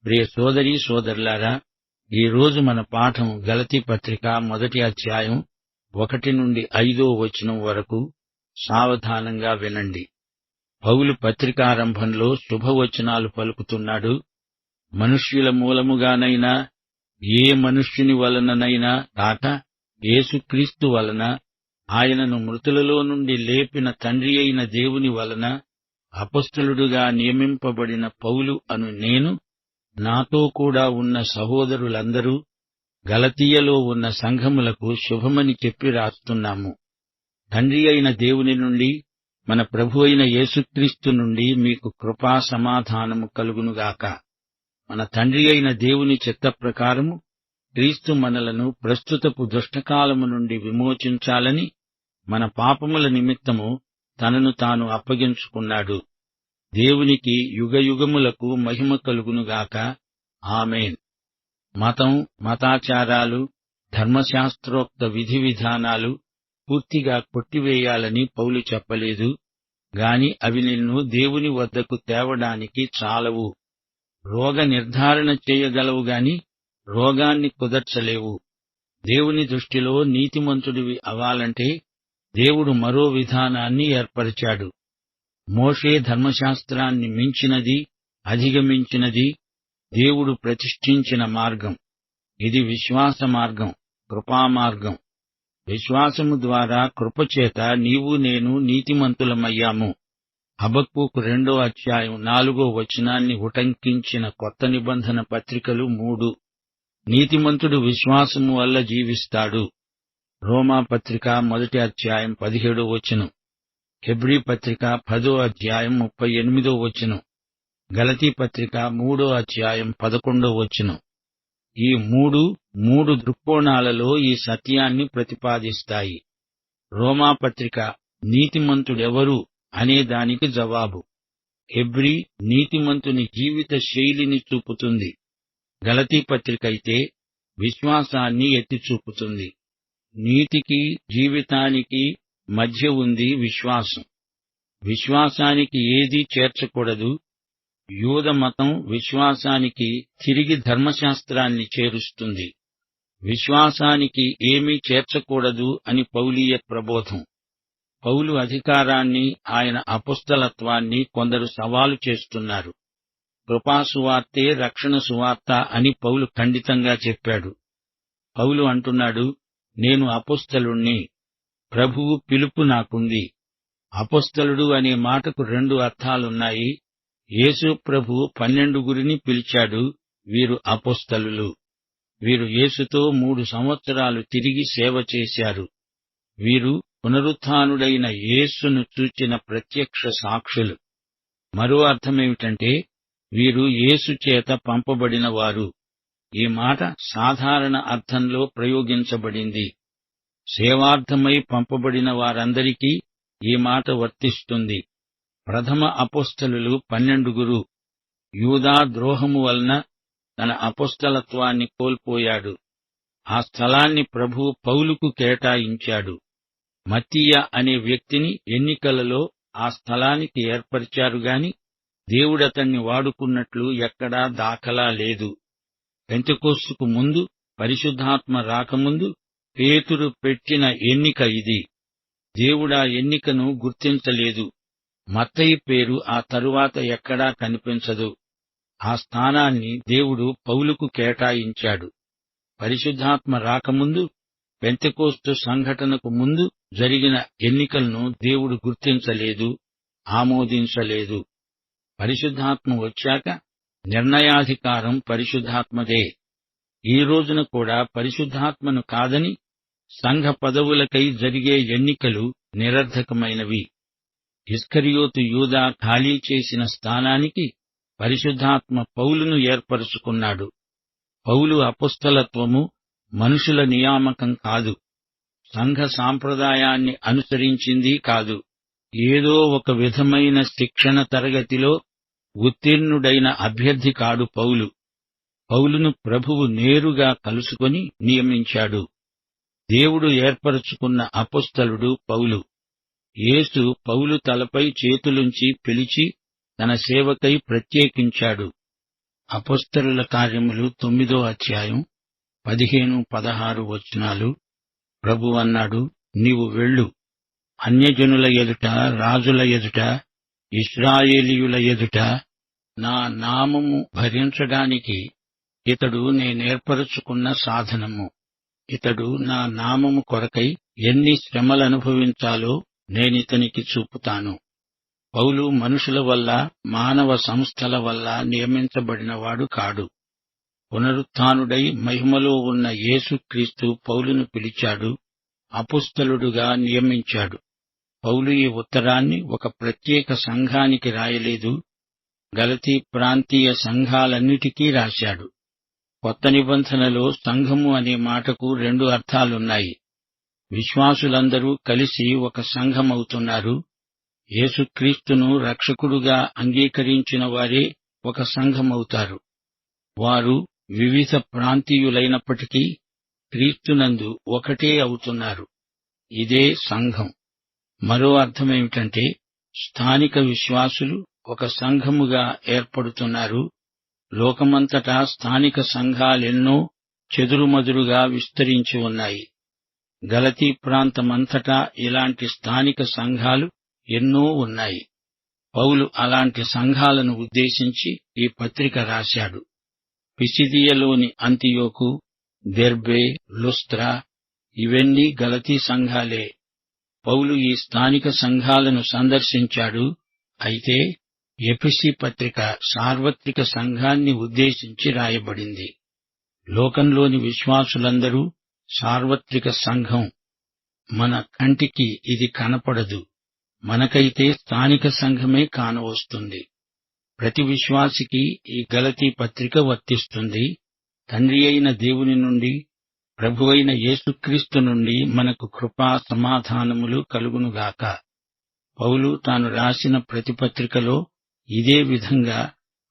ప్రియ సోదరీ సోదరులారా, ఈ రోజు మన పాఠం గలతీ పత్రిక 1వ అధ్యాయం 1 నుండి 5వ వచనం వరకు. సావధానంగా వినండి. పౌలు పత్రికారంభంలో శుభవచనాలు పలుకుతున్నాడు. మనుష్యుల మూలముగానైనా ఏ మనుష్యుని వలననైనా కాక యేసుక్రీస్తు వలన, ఆయనను మృతులలో నుండి లేపిన తండ్రి అయిన దేవుని వలన అపొస్తలుడుగా నియమింపబడిన పౌలు అను నేను, నాతో కూడా ఉన్న సహోదరులందరూ గలతీయలో ఉన్న సంఘములకు శుభమని చెప్పి రాస్తున్నాము. తండ్రి అయిన దేవుని నుండి, మన ప్రభు అయిన యేసుక్రీస్తు నుండి మీకు కృపా సమాధానము కలుగునుగాక. మన తండ్రి అయిన దేవుని చిత్త ప్రకారము క్రీస్తు మనలను ప్రస్తుతపు దుష్టకాలము నుండి విమోచించాలని మన పాపముల నిమిత్తము తనను తాను అప్పగించుకున్నాడు. దేవునికి యుగయుగములకు మహిమ కలుగునుగాక. ఆమేన్. మతం, మతాచారాలు, ధర్మశాస్త్రోక్త విధి విధానాలు పూర్తిగా కొట్టివేయాలని పౌలు చెప్పలేదు గాని అవి నిన్ను దేవుని వద్దకు తేవడానికి చాలవు. రోగ నిర్ధారణ చేయగలవు గాని రోగాన్ని కుదర్చలేవు. దేవుని దృష్టిలో నీతిమంతుడివి అవ్వాలంటే దేవుడు మరో విధానాన్ని ఏర్పరిచాడు. మోషే ధర్మశాస్త్రాన్ని మించినది, అధిగమించినది దేవుడు ప్రతిష్ఠించిన మార్గం. ఇది విశ్వాస మార్గం, కృపామార్గం. విశ్వాసము ద్వారా కృపచేత నీవు నేను నీతిమంతులమయ్యాము. హబక్కూకు 2వ అధ్యాయం 4వ వచనాన్ని ఉటంకించిన కొత్త నిబంధన పత్రికలు 3. నీతిమంతుడు విశ్వాసము వల్ల జీవిస్తాడు. రోమా పత్రిక 1వ అధ్యాయం 17వ వచనం, హెబ్రీ పత్రిక 10వ అధ్యాయం 38వ వచనం, గలతీ పత్రిక 3వ అధ్యాయం 11వ వచనం. ఈ మూడు దృక్కోణాలలో ఈ సత్యాన్ని ప్రతిపాదిస్తాయి. రోమా పత్రిక నీతిమంతుడెవరు అనే దానికి జవాబు. హెబ్రీ నీతిమంతుని జీవిత శైలిని చూపుతుంది. గలతీ పత్రిక అయితే విశ్వాసాన్ని ఎత్తిచూపుతుంది. నీతికి, జీవితానికి మధ్య ఉంది విశ్వాసం. విశ్వాసానికి ఏదీ చేర్చకూడదు. యూద మతం విశ్వాసానికి తిరిగి ధర్మశాస్త్రాన్ని చేరుస్తుంది. విశ్వాసానికి ఏమీ చేర్చకూడదు అని పౌలీయ ప్రబోధం. పౌలు అధికారాన్ని, ఆయన అపొస్తలత్వాన్ని కొందరు సవాలు చేస్తున్నారు. కృపాసువార్తే రక్షణ సువార్త అని పౌలు ఖండితంగా చెప్పాడు. పౌలు అంటున్నాడు, నేను అపొస్తలుణ్ణి, ప్రభువు పిలుపు నాకుంది. అపొస్తలుడు అనే మాటకు 2 అర్థాలున్నాయి. యేసు ప్రభు 12 పిలిచాడు. వీరు అపొస్తలులు. వీరు యేసుతో 3 సంవత్సరాలు తిరిగి సేవ చేశారు. వీరు పునరుత్థానుడైన యేసును చూచిన ప్రత్యక్ష సాక్షులు. మరో అర్థమేమిటంటే వీరు యేసు చేత పంపబడిన వారు. ఈ మాట సాధారణ అర్థంలో ప్రయోగించబడింది. సేవార్థమై పంపబడిన వారందరికీ ఈ మాట వర్తిస్తుంది. ప్రథమ అపొస్తలులు 12. యూదా ద్రోహము వలన తన అపొస్తలత్వాన్ని కోల్పోయాడు. ఆ స్థలాన్ని ప్రభువు పౌలుకు కేటాయించాడు. మత్తీయ అనే వ్యక్తిని ఎన్నికలలో ఆ స్థలానికి ఏర్పరిచారు గాని దేవుడతన్ని వాడుకున్నట్లు ఎక్కడా దాఖలా లేదు. పెంతెకోస్తుకు ముందు, పరిశుద్ధాత్మ రాకముందు పేతురు పెట్టిన ఎన్నిక ఇది. దేవుడా ఎన్నికను గుర్తించలేదు. మత్తయి పేరు ఆ తరువాత ఎక్కడా కనిపించదు. ఆ స్థానాన్ని దేవుడు పౌలుకు కేటాయించాడు. పరిశుద్ధాత్మ రాకముందు, పెంతెకోస్తు సంఘటనకు ముందు జరిగిన ఎన్నికలను దేవుడు గుర్తించలేదు, ఆమోదించలేదు. పరిశుద్ధాత్మ వచ్చాక నిర్ణయాధికారం పరిశుద్ధాత్మదే. ఈ రోజున కూడా పరిశుద్ధాత్మను కాదని సంఘ పదవులకై జరిగే ఎన్నికలు నిరర్థకమైనవి. ఇస్కరియోతు యూదా ఖాళీ చేసిన స్థానానికి పరిశుద్ధాత్మ పౌలును ఏర్పరచుకున్నాడు. పౌలు అపొస్తలత్వము మనుషుల నియామకం కాదు, సంఘ సాంప్రదాయాన్ని అనుసరించింది కాదు. ఏదో ఒక విధమైన శిక్షణ తరగతిలో ఉత్తీర్ణుడైన అభ్యర్థి కాడు పౌలు. పౌలును ప్రభువు నేరుగా కలుసుకొని నియమించాడు. దేవుడు ఏర్పరచుకున్న అపొస్తలుడు పౌలు. యేసు పౌలు తలపై చేతులుంచి పిలిచి తన సేవకై ప్రత్యేకించాడు. అపొస్తలుల కార్యములు 9వ అధ్యాయం 15-16 వచనాలు. ప్రభు అన్నాడు, నీవు వెళ్ళు, అన్యజనుల ఎదుట, రాజుల ఎదుట, ఇశ్రాయేలీయుల ఎదుట నా నామము భరించడానికి ఇతడు నేనేర్పరచుకున్న సాధనము. ఇతడు నా నామము కొరకై ఎన్ని శ్రమలనుభవించాలో నేనితనికి చూపుతాను. పౌలు మనుషుల వల్ల, మానవ సంస్థల వల్ల నియమించబడినవాడు కాడు. పునరుత్థానుడై మహిమలో ఉన్న యేసుక్రీస్తు పౌలును పిలిచాడు, అపొస్తలుడుగా నియమించాడు. పౌలు ఈ ఉత్తరాన్ని ఒక ప్రత్యేక సంఘానికి రాయలేదు, గలతీ ప్రాంతీయ సంఘాలన్నిటికీ రాశాడు. కొత్త నిబంధనలో సంఘము అనే మాటకు 2 అర్థాలున్నాయి. విశ్వాసులందరూ కలిసి ఒక సంఘమవుతున్నారు. యేసుక్రీస్తును రక్షకుడుగా అంగీకరించిన వారే ఒక సంఘమవుతారు. వారు వివిధ ప్రాంతీయులైనప్పటికీ క్రీస్తునందు ఒకటే అవుతున్నారు. ఇదే సంఘం. మరో అర్థమేమిటంటే, స్థానిక విశ్వాసులు ఒక సంఘముగా ఏర్పడుతున్నారు. లోకమంతటా స్థానిక సంఘాలెన్నో చెదురుమదురుగా విస్తరించి ఉన్నాయి. గలతీ ప్రాంతమంతటా ఇలాంటి స్థానిక సంఘాలు ఎన్నో ఉన్నాయి. పౌలు అలాంటి సంఘాలను ఉద్దేశించి ఈ పత్రిక రాశాడు. పిసిదియలోని అంతియోకు, దెర్బే, లుస్త్రా ఇవన్నీ గలతీ సంఘాలే. పౌలు ఈ స్థానిక సంఘాలను సందర్శించాడు. అయితే ఎఫెసీ పత్రిక సార్వత్రిక సంఘాన్ని ఉద్దేశించి రాయబడింది. లోకంలోని విశ్వాసులందరూ సార్వత్రిక సంఘం. మన కంటికి ఇది కనపడదు, మనకైతే స్థానిక సంఘమే కానవస్తుంది. ప్రతి విశ్వాసికి ఈ గలతీ పత్రిక వర్తిస్తుంది. తండ్రి అయిన దేవుని నుండి, ప్రభువైన యేసుక్రీస్తు నుండి మనకు కృపా సమాధానములు కలుగునుగాక. పౌలు తాను రాసిన ప్రతి పత్రికలో ఇదే విధంగా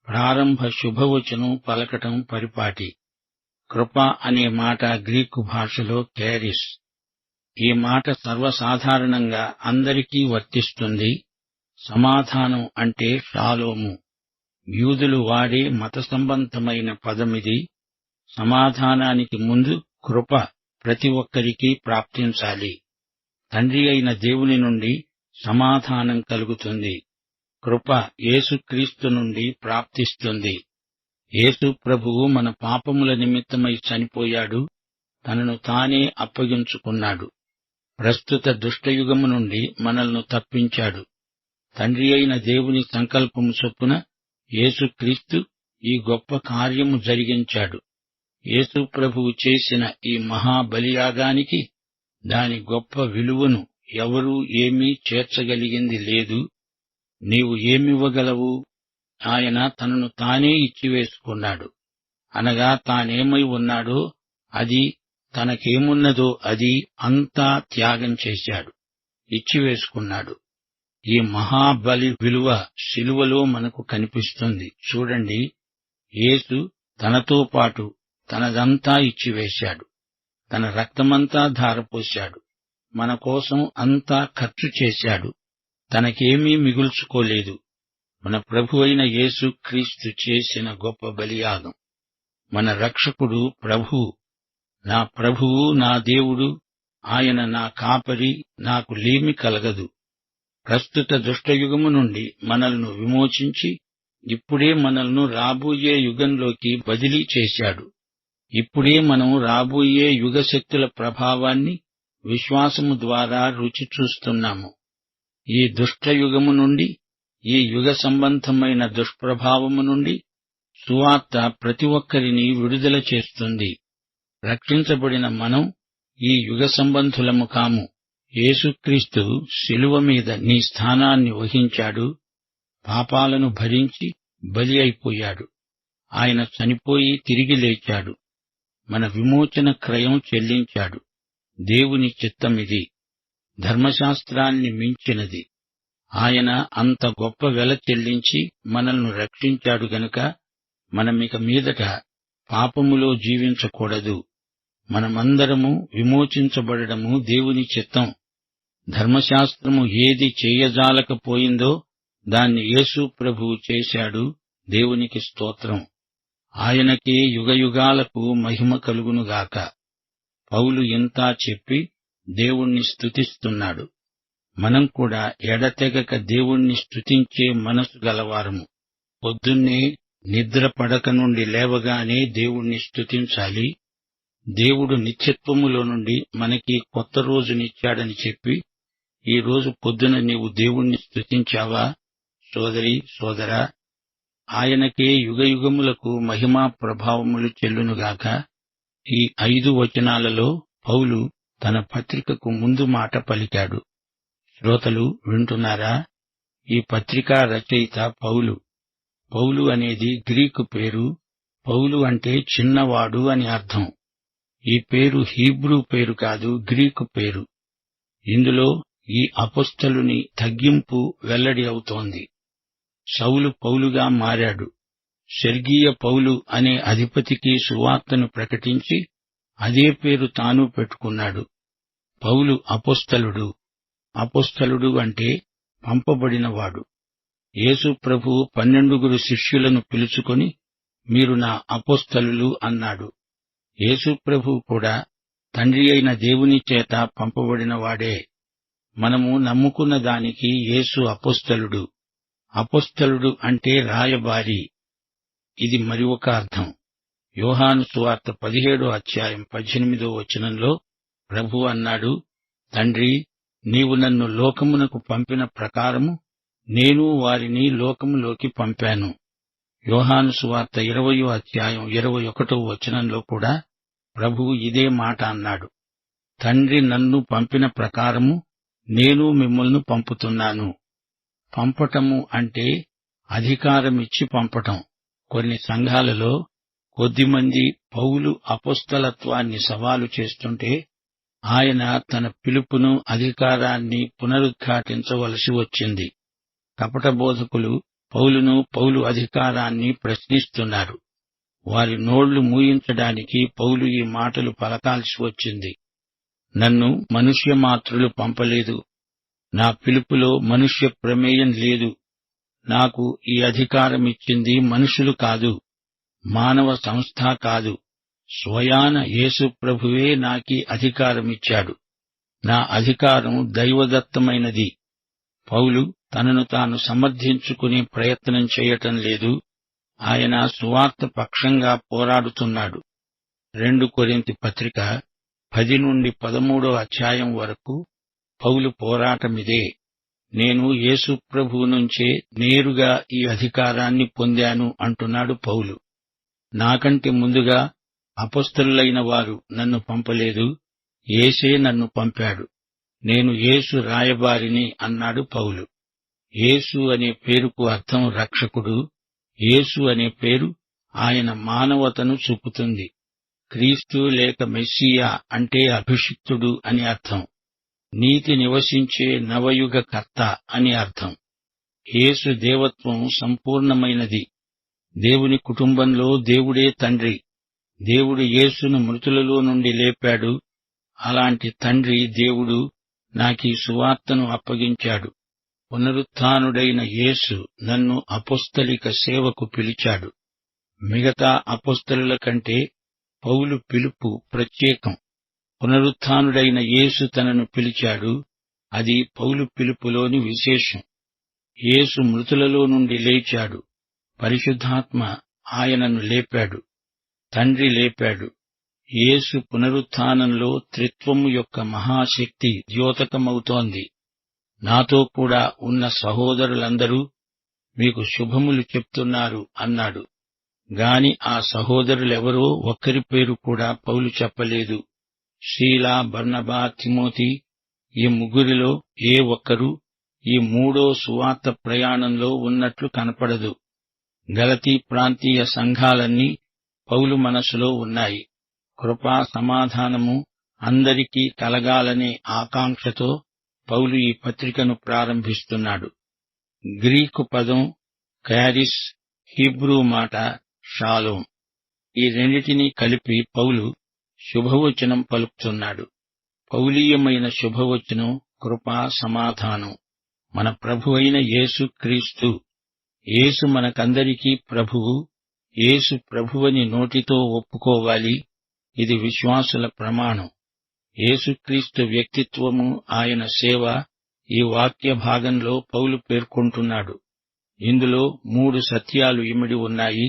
ప్రారంభ శుభవచనం పలకటం పరిపాటి. కృప అనే మాట గ్రీకు భాషలో కేరిస్. ఈ మాట సర్వసాధారణంగా అందరికీ వర్తిస్తుంది. సమాధానం అంటే షాలోము. యూదులు వాడే మత సంబంధమైన పదమిది. సమాధానానికి ముందు కృప ప్రతి ఒక్కరికీ ప్రాప్తించాలి. తండ్రి అయిన దేవుని నుండి సమాధానం కలుగుతుంది. కృప యేసుక్రీస్తు నుండి ప్రాప్తిస్తుంది. యేసు ప్రభువు మన పాపముల నిమిత్తమై చనిపోయాడు, తనను తానే అప్పగించుకున్నాడు. ప్రస్తుత దుష్టయుగము నుండి మనల్ని తప్పించాడు. తండ్రి అయిన దేవుని సంకల్పము చొప్పున యేసుక్రీస్తు ఈ గొప్ప కార్యము జరిగించాడు. యేసు ప్రభువు చేసిన ఈ మహాబలియాగానికి దాని గొప్ప విలువను ఎవరూ ఏమీ చేర్చగలిగింది లేదు. నీవు ఏమివ్వగలవు? ఆయన తనను తానే ఇచ్చివేసుకున్నాడు. అనగా తానేమై ఉన్నాడో అది, తనకేమున్నదో అది అంతా త్యాగం చేశాడు, ఇచ్చివేసుకున్నాడు. ఈ మహాబలి విలువ శిలువలో మనకు కనిపిస్తుంది. చూడండి, యేసు తనతో పాటు తనదంతా ఇచ్చివేశాడు. తన రక్తమంతా ధారపోశాడు. మన కోసం అంతా ఖర్చు చేశాడు. తనకేమీ మిగుల్చుకోలేదు. మన ప్రభువైన యేసు క్రీస్తు చేసిన గొప్ప బలియాగం. మన రక్షకుడు ప్రభువు. నా ప్రభువు నా దేవుడు, ఆయన నా కాపరి, నాకు లేమి కలగదు. ప్రస్తుత దుష్టయుగము నుండి మనల్ని విమోచించి ఇప్పుడే మనల్ని రాబోయే యుగంలోకి బదిలీ చేశాడు. ఇప్పుడే మనం రాబోయే యుగశక్తుల ప్రభావాన్ని విశ్వాసము ద్వారా రుచి చూస్తున్నాము. ఈ దుష్టయుగము నుండి, ఈ యుగ సంబంధమైన దుష్ప్రభావము నుండి సువార్త ప్రతి ఒక్కరిని విడుదల చేస్తుంది. రక్షించబడిన మనం ఈ యుగ సంబంధులము కాము. యేసుక్రీస్తు శిలువ మీద నీ స్థానాన్ని వహించాడు. పాపాలను భరించి బలి అయిపోయాడు. ఆయన చనిపోయి తిరిగి లేచాడు. మన విమోచన క్రయం చెల్లించాడు. దేవుని చిత్తమిది. ధర్మశాస్త్రాన్ని మించినది. ఆయన అంత గొప్ప వెల చెల్లించి మనల్ని రక్షించాడు గనుక మనమిక మీదట పాపములో జీవించకూడదు. మనమందరము విమోచించబడము దేవుని చిత్తం. ధర్మశాస్త్రము ఏది చేయజాలకపోయిందో దాన్ని యేసు ప్రభువు చేశాడు. దేవునికి స్తోత్రం. ఆయనకే యుగయుగాలకు మహిమ కలుగునుగాక. పౌలు ఇంతా చెప్పి దేవుణ్ణి స్తుతిస్తున్నాడు. మనం కూడా ఎడతెగక దేవుణ్ణి స్తుతించే మనసు గలవారము. పొద్దున్నే నిద్ర పడక నుండి లేవగానే దేవుణ్ణి స్తుతించాలి. దేవుడు నిత్యత్వములో నుండి మనకి కొత్త రోజునిచ్చాడని చెప్పి ఈ రోజు పొద్దున నీవు దేవుణ్ణి స్తుతించావా? సోదరీ, సోదరా, ఆయనకే యుగయుగములకు మహిమా ప్రభావములు చెల్లునుగాక. ఈ 5 వచనాలలో పౌలు తన పత్రికకు ముందు మాట పలికాడు. శ్రోతలు వింటున్నారా? ఈ పత్రికా రచయిత పౌలు. పౌలు అనేది గ్రీకు పేరు. పౌలు అంటే చిన్నవాడు అని అర్థం. ఈ పేరు హీబ్రూ పేరు కాదు, గ్రీకు పేరు. ఇందులో ఈ అపొస్తలుని తగ్గింపు వెల్లడి అవుతోంది. సౌలు పౌలుగా మారాడు. సెర్గీయ పౌలు అనే అధిపతికి సువార్తను ప్రకటించి అదే పేరు తాను పెట్టుకున్నాడు. పౌలు అపొస్తలుడు. అపొస్తలుడు అంటే పంపబడినవాడు. యేసు ప్రభువు 12 శిష్యులను పిలుచుకొని మీరు నా అపొస్తలులు అన్నాడు. యేసు ప్రభువు కూడా తండ్రి అయిన దేవుని చేత పంపబడినవాడే. మనము నమ్ముకున్న దానికి యేసు అపొస్తలుడు. అపొస్తలుడు అంటే రాయబారి. ఇది మరి ఒక అర్థం. యోహాను సువార్త 17:18 ప్రభువు అన్నాడు, తండ్రి, నీవు నన్ను లోకమునకు పంపిన ప్రకారము నేను వారిని లోకములోకి పంపాను. యోహాను సువార్త 20:21 కూడా ప్రభువు ఇదే మాట అన్నాడు. తండ్రి నన్ను పంపిన ప్రకారము నేను మిమ్మల్ని పంపుతున్నాను. పంపటము అంటే అధికారమిచ్చి పంపటం. కొన్ని సంఘాలలో కొద్దిమంది పౌలు అపొస్తలత్వాన్ని సవాలు చేస్తుంటే ఆయన తన పిలుపును, అధికారాన్ని పునరుద్ఘాటించవలసి వచ్చింది. కపట బోధకులు పౌలును, పౌలు అధికారాన్ని ప్రశ్నిస్తున్నారు. వారి నోళ్లు మూయించడానికి పౌలు ఈ మాటలు పలకాల్సి వచ్చింది. నన్ను మనుష్యమాత్రులు పంపలేదు. నా పిలుపులో మనుష్య ప్రమేయం లేదు. నాకు ఈ అధికారమిచ్చింది మనుషులు కాదు, మానవ సంస్థ కాదు. స్వయాన యేసు ప్రభువే నాకీ అధికారమిచ్చాడు. నా అధికారం దైవదత్తమైనది. పౌలు తనను తాను సమర్థించుకునే ప్రయత్నం చేయటం లేదు. ఆయన సువార్త పక్షంగా పోరాడుతున్నాడు. 2 కొరింథీ పత్రిక 10-13 వరకు పౌలు పోరాటమిదే. నేను యేసు ప్రభువు నుంచే నేరుగా ఈ అధికారాన్ని పొందాను అంటున్నాడు పౌలు. నాకంటే ముందుగా అపొస్తలులైన వారు నన్ను పంపలేదు, యేసే నన్ను పంపాడు. నేను యేసు రాయబారిని అన్నాడు పౌలు. యేసు అనే పేరుకు అర్థం రక్షకుడు. యేసు అనే పేరు ఆయన మానవతను చూపుతుంది. క్రీస్తు లేక మెస్సియా అంటే అభిషిక్తుడు అని అర్థం. నీతి నివసించే నవయుగ కర్త అని అర్థం. యేసు దేవత్వం సంపూర్ణమైనది. దేవుని కుటుంబంలో దేవుడే తండ్రి. దేవుడు యేసును మృతులలో నుండి లేపాడు. అలాంటి తండ్రి దేవుడు నాకీ సువార్తను అప్పగించాడు. పునరుత్థానుడైన యేసు నన్ను అపొస్తలిక సేవకు పిలిచాడు. మిగతా అపొస్తలుల కంటే పౌలు పిలుపు ప్రత్యేకం. పునరుత్థానుడైన యేసు తనను పిలిచాడు. అది పౌలు పిలుపులోని విశేషం. యేసు మృతులలో నుండి లేచాడు. పరిశుద్ధాత్మ ఆయనను లేపాడు. తండ్రి లేపాడు. యేసు పునరుత్థానంలో త్రిత్వము యొక్క మహాశక్తి ద్యోతకమవుతోంది. నాతో కూడా ఉన్న సహోదరులందరూ మీకు శుభములు చెప్తున్నారు అన్నాడు. గాని ఆ సహోదరులెవరో ఒక్కరి పేరు కూడా పౌలు చెప్పలేదు. శీలా, బర్నబా, తిమోతి, ఈ ముగ్గురిలో ఏ ఒక్కరూ ఈ 3వ సువార్త ప్రయాణంలో ఉన్నట్లు కనపడదు. గలతీ ప్రాంతీయ సంఘాలన్నీ పౌలు మనసులో ఉన్నాయి. కృపా సమాధానము అందరికీ కలగాలనే ఆకాంక్షతో పౌలు ఈ పత్రికను ప్రారంభిస్తున్నాడు. గ్రీకు పదం క్యారిస్, హీబ్రూ మాట షాలోం. ఈ రెండిటినీ కలిపి పౌలు శుభవచనం పలుకుతున్నాడు. పౌలీయమైన శుభవచనం కృపా సమాధానం. మన ప్రభువైన యేసు క్రీస్తు. యేసు మనకందరికీ ప్రభువు. యేసు ప్రభువని నోటితో ఒప్పుకోవాలి. ఇది విశ్వాసుల ప్రమాణం. యేసుక్రీస్తు వ్యక్తిత్వము, ఆయన సేవ ఈ వాక్య భాగంలో పౌలు పేర్కొంటున్నాడు. ఇందులో 3 సత్యాలు ఇమిడి ఉన్నాయి.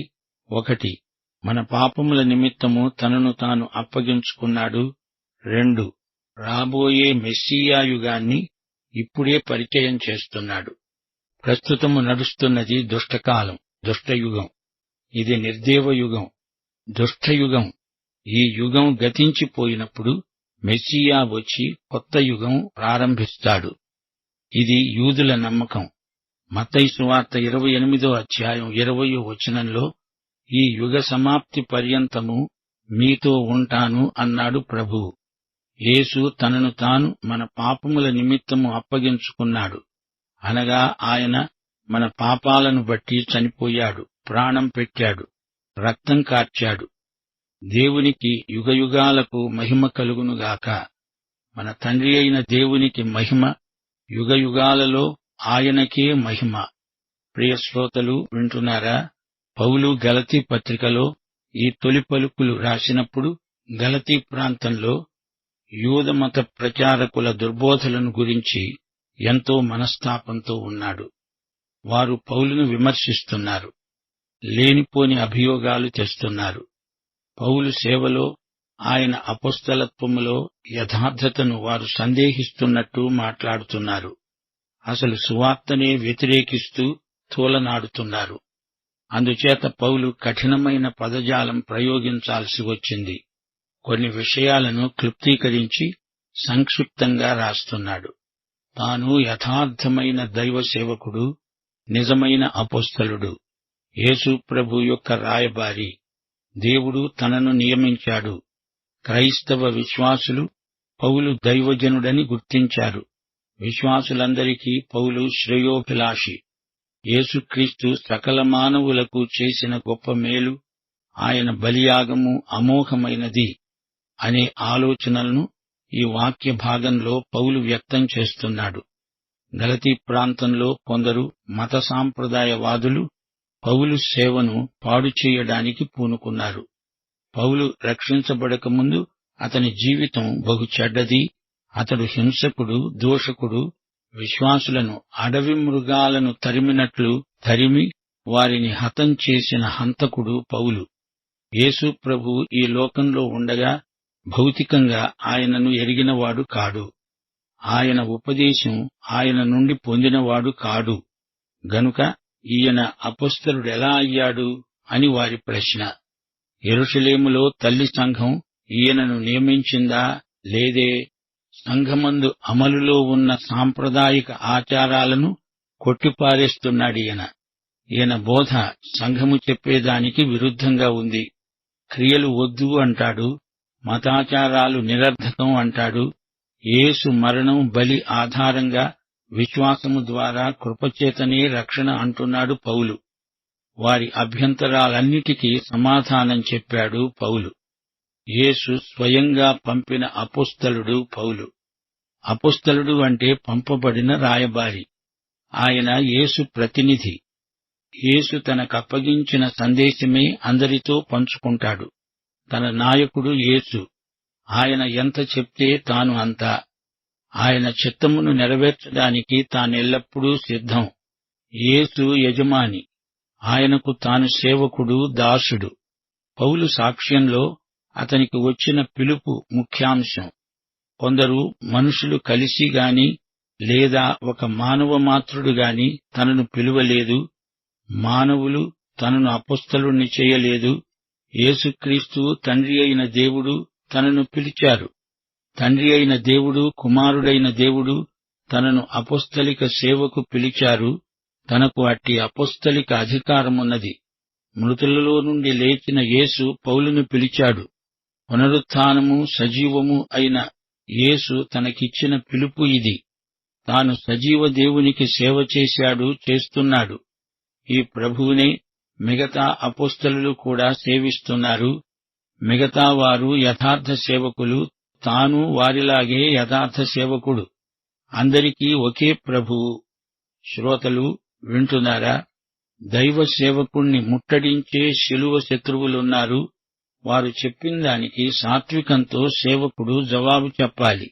1, మన పాపముల నిమిత్తము తనను తాను అప్పగించుకున్నాడు. 2, రాబోయే మెస్సీయా యుగాన్ని ఇప్పుడే పరిచయం చేస్తున్నాడు. ప్రస్తుతము నడుస్తున్నది దుష్టకాలం, దుష్టయుగం. ఇది నిర్దేవయుగం, దుష్టయుగం. ఈ యుగం గతించిపోయినప్పుడు మెస్సీయా వచ్చి కొత్త యుగం ప్రారంభిస్తాడు. ఇది యూదుల నమ్మకం. మత్తయి సువార్త 28వ అధ్యాయం 20వ వచనంలో ఈ యుగ సమాప్తి పర్యంతము మీతో ఉంటాను అన్నాడు ప్రభువు. యేసు తనను తాను మన పాపముల నిమిత్తము అప్పగించుకున్నాడు. అనగా ఆయన మన పాపాలను బట్టి చనిపోయాడు, ప్రాణం పెట్టాడు, రక్తం కార్చాడు. దేవునికి యుగయుగాలకు మహిమ కలుగునుగాక. మన తండ్రి అయిన దేవునికి మహిమ, యుగయుగాలలో ఆయనకే మహిమ. ప్రియ శ్రోతలు వింటున్నారా? పౌలు గలతీ పత్రికలో ఈ తొలి పలుకులు రాసినప్పుడు గలతీ ప్రాంతంలో యూదమత ప్రచారకుల దుర్బోధలను గురించి ఎంతో మనస్తాపంతో ఉన్నాడు. వారు పౌలును విమర్శిస్తున్నారు, లేనిపోని అభియోగాలు తెస్తున్నారు. పౌలు సేవలో, ఆయన అపొస్తలత్వములో యథార్థతను వారు సందేహిస్తున్నట్టు మాట్లాడుతున్నారు. అసలు సువార్తనే వ్యతిరేకిస్తూ తూలనాడుతున్నారు. అందుచేత పౌలు కఠినమైన పదజాలం ప్రయోగించాల్సి వచ్చింది. కొన్ని విషయాలను క్లుప్తీకరించి సంక్షిప్తంగా రాస్తున్నాడు. తాను యథార్థమైన దైవ సేవకుడు, నిజమైన అపొస్తలుడు, యేసు ప్రభు యొక్క రాయబారి. దేవుడు తనను నియమించాడు. క్రైస్తవ విశ్వాసులు పౌలు దైవజనుడని గుర్తించారు. విశ్వాసులందరికీ పౌలు శ్రేయోభిలాషి. యేసుక్రీస్తు సకల మానవులకు చేసిన గొప్ప మేలు, ఆయన బలియాగము అమోఘమైనది అనే ఆలోచనలను ఈ వాక్య భాగంలో పౌలు వ్యక్తం చేస్తున్నాడు. గలతీ ప్రాంతంలో కొందరు మత సాంప్రదాయవాదులు పౌలు సేవను పాడు చేయడానికి పూనుకున్నారు. పౌలు రక్షించబడకముందు అతని జీవితం బహు చెడ్డది. అతడు హింసకుడు, దోషకుడు, విశ్వాసులను అడవి మృగాలను తరిమినట్లు తరిమి వారిని హతం చేసిన హంతకుడు పౌలు. యేసు ప్రభు ఈ లోకంలో ఉండగా భౌతికంగా ఆయనను ఎరిగినవాడు కాడు. ఆయన ఉపదేశం ఆయన నుండి పొందినవాడు కాడు. గనుక ఈయన అపొస్తలుడెలా అయ్యాడు అని వారి ప్రశ్న. యెరూషలేములో తల్లి సంఘం ఈయనను నియమించిందా? లేదే. సంఘమందు అమలులో ఉన్న సాంప్రదాయిక ఆచారాలను కొట్టిపారేస్తున్నాడీయన. ఈయన బోధ సంఘము చెప్పేదానికి విరుద్ధంగా ఉంది. క్రియలు వద్దు అంటాడు, మతాచారాలు నిరర్ధకం అంటాడు. యేసు మరణం, బలి ఆధారంగా విశ్వాసము ద్వారా కృపచేతనే రక్షణ అంటున్నాడు పౌలు. వారి అభ్యంతరాలన్నిటికీ సమాధానం చెప్పాడు పౌలు. యేసు స్వయంగా పంపిన అపొస్తలుడు పౌలు. అపొస్తలుడు అంటే పంపబడిన రాయబారి. ఆయన యేసు ప్రతినిధి. యేసు తనకప్పగించిన సందేశమే అందరితో పంచుకుంటాడు. తన నాయకుడు యేసు. ఆయన ఎంత చెప్తే తాను అంతా. ఆయన చిత్తమును నెరవేర్చడానికి తానెల్లప్పుడూ సిద్ధం. యేసు యజమాని. ఆయనకు తాను సేవకుడు, దాసుడు. పౌలు సాక్ష్యంలో అతనికి వచ్చిన పిలుపు ముఖ్యాంశం. కొందరు మనుషులు కలిసి గాని లేదా ఒక మానవ మాత్రుడు గాని తనను పిలువలేదు. మానవులు తనను అపొస్తలుణ్ణి చేయలేదు. యేసుక్రీస్తు తండ్రి అయిన దేవుడు తనను పిలిచారు. తండ్రి అయిన దేవుడు, కుమారుడైన దేవుడు తనను అపొస్తలిక సేవకు పిలిచారు. తనకు అట్టి అపొస్తలిక అధికారమున్నది. మృతులలో నుండి లేచిన యేసు పౌలును పిలిచాడు. పునరుత్థానము, సజీవము అయిన యేసు తనకిచ్చిన పిలుపు ఇది. తాను సజీవ దేవునికి సేవ చేశాడు, చేస్తున్నాడు. ఈ ప్రభువునే మిగతా అపొస్తలులు కూడా సేవిస్తున్నారు. మిగతా వారు యథార్థ సేవకులు, తాను వారిలాగే యథార్థ సేవకుడు. అందరికీ ఒకే ప్రభువు. శ్రోతలు వింటున్నారా? దైవ సేవకుణ్ణి ముట్టడించే శిలువ శత్రువులున్నారు. వారు చెప్పిన దానికి సాత్వికంతో సేవకుడు జవాబు చెప్పాలి.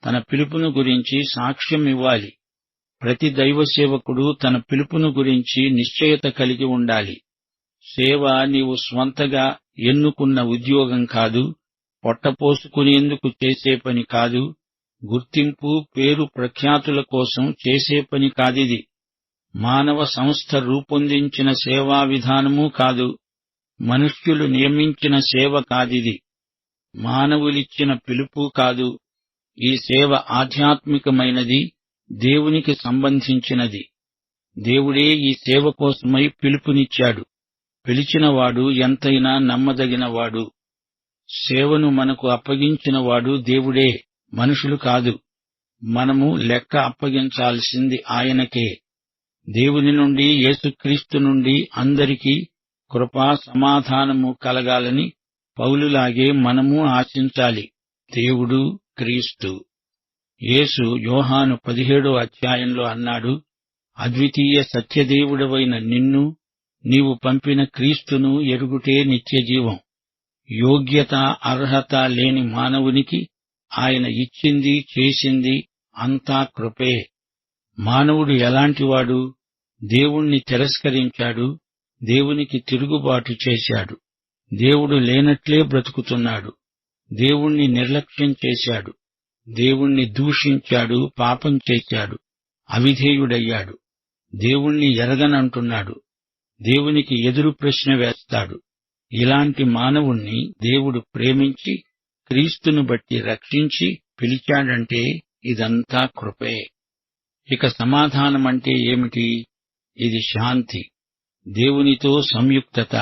తన పిలుపును గురించి సాక్ష్యం ఇవ్వాలి. ప్రతి దైవ సేవకుడు తన పిలుపును గురించి నిశ్చయత కలిగి ఉండాలి. సేవ నీవు స్వంతగా ఎన్నుకున్న ఉద్యోగం కాదు, పొట్టపోసుకునేందుకు చేసే పని కాదు, గుర్తింపు, పేరు, ప్రఖ్యాతుల కోసం చేసే పని కాదిది. మానవ సంస్థ రూపొందించిన సేవా విధానమూ కాదు, మనుష్యులు నియమించిన సేవ కాదిది. మానవులిచ్చిన పిలుపు కాదు. ఈ సేవ ఆధ్యాత్మికమైనది, దేవునికి సంబంధించినది. దేవుడే ఈ సేవ కోసమై పిలుపునిచ్చాడు. పిలిచినవాడు ఎంతైనా నమ్మదగినవాడు. సేవను మనకు అప్పగించినవాడు దేవుడే, మనుషులు కాదు. మనము లెక్క అప్పగించాల్సింది ఆయనకే. దేవుని నుండి, యేసుక్రీస్తు నుండి అందరికీ కృపా సమాధానము కలగాలని పౌలులాగే మనము ఆశించాలి. దేవుడు క్రీస్తు. యేసు యోహాను 17వ అధ్యాయంలో అన్నాడు, అద్వితీయ సత్యదేవుడవైన నిన్ను, నీవు పంపిన క్రీస్తును ఎరుగుటే నిత్యజీవం. యోగ్యత, అర్హత లేని మానవునికి ఆయన ఇచ్చింది, చేసింది అంతా కృపే. మానవుడు ఎలాంటివాడు? దేవుణ్ణి తిరస్కరించాడు, దేవునికి తిరుగుబాటు చేశాడు. దేవుడు లేనట్లే బ్రతుకుతున్నాడు. దేవుణ్ణి నిర్లక్ష్యం చేశాడు. దేవుణ్ణి దూషించాడు, పాపం చేశాడు, అవిధేయుడయ్యాడు. దేవుణ్ణి ఎరగనంటున్నాడు. దేవునికి ఎదురు ప్రశ్న వేస్తాడు. ఇలాంటి మానవుణ్ణి దేవుడు ప్రేమించి క్రీస్తును బట్టి రక్షించి పిలిచాడంటే ఇదంతా కృపే. ఇక సమాధానమంటే ఏమిటి? ఇది శాంతి, దేవునితో సంయుక్తత,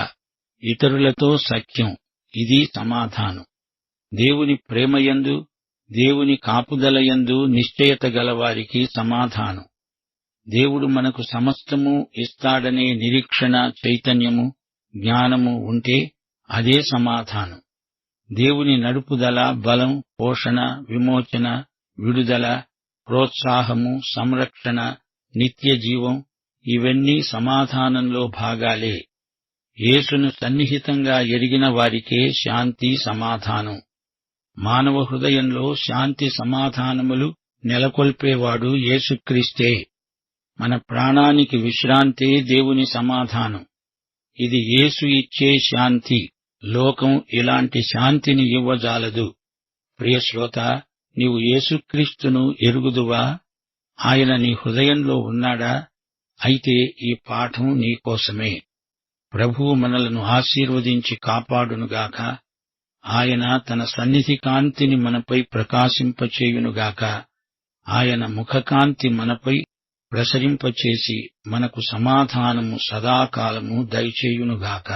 ఇతరులతో సఖ్యం. ఇది సమాధానం. దేవుని ప్రేమయందు, దేవుని కాపుదలయందు నిశ్చయత గలవారికి సమాధానం. దేవుడు మనకు సమస్తము ఇస్తాడనే నిరీక్షణ, చైతన్యము, జ్ఞానము ఉంటే అదే సమాధానం. దేవుని నడుపుదల, బలం, పోషణ, విమోచన, విడుదల, ప్రోత్సాహము, సంరక్షణ, నిత్యజీవం ఇవన్నీ సమాధానంలో భాగాలే. యేసును సన్నిహితంగా ఎరిగిన వారికే శాంతి, సమాధానం. మానవ హృదయంలో శాంతి సమాధానములు నెలకొల్పేవాడు యేసుక్రీస్తే. మన ప్రాణానికి విశ్రాంతే దేవుని సమాధానం. ఇది యేసు ఇచ్చే శాంతి. లోకం ఇలాంటి శాంతిని ఇవ్వజాలదు. ప్రియశ్రోత, నీవు యేసుక్రీస్తును ఎరుగుదువా? ఆయన నీ హృదయంలో ఉన్నాడా? అయితే ఈ పాఠం నీకోసమే. ప్రభువు మనలను ఆశీర్వదించి కాపాడునుగాక. ఆయన తన సన్నిధి కాంతిని మనపై ప్రకాశింపచేయునుగాక. ఆయన ముఖకాంతి మనపై ప్రసరింపచేసి మనకు సమాధానము సదాకాలము దయచేయునుగాక.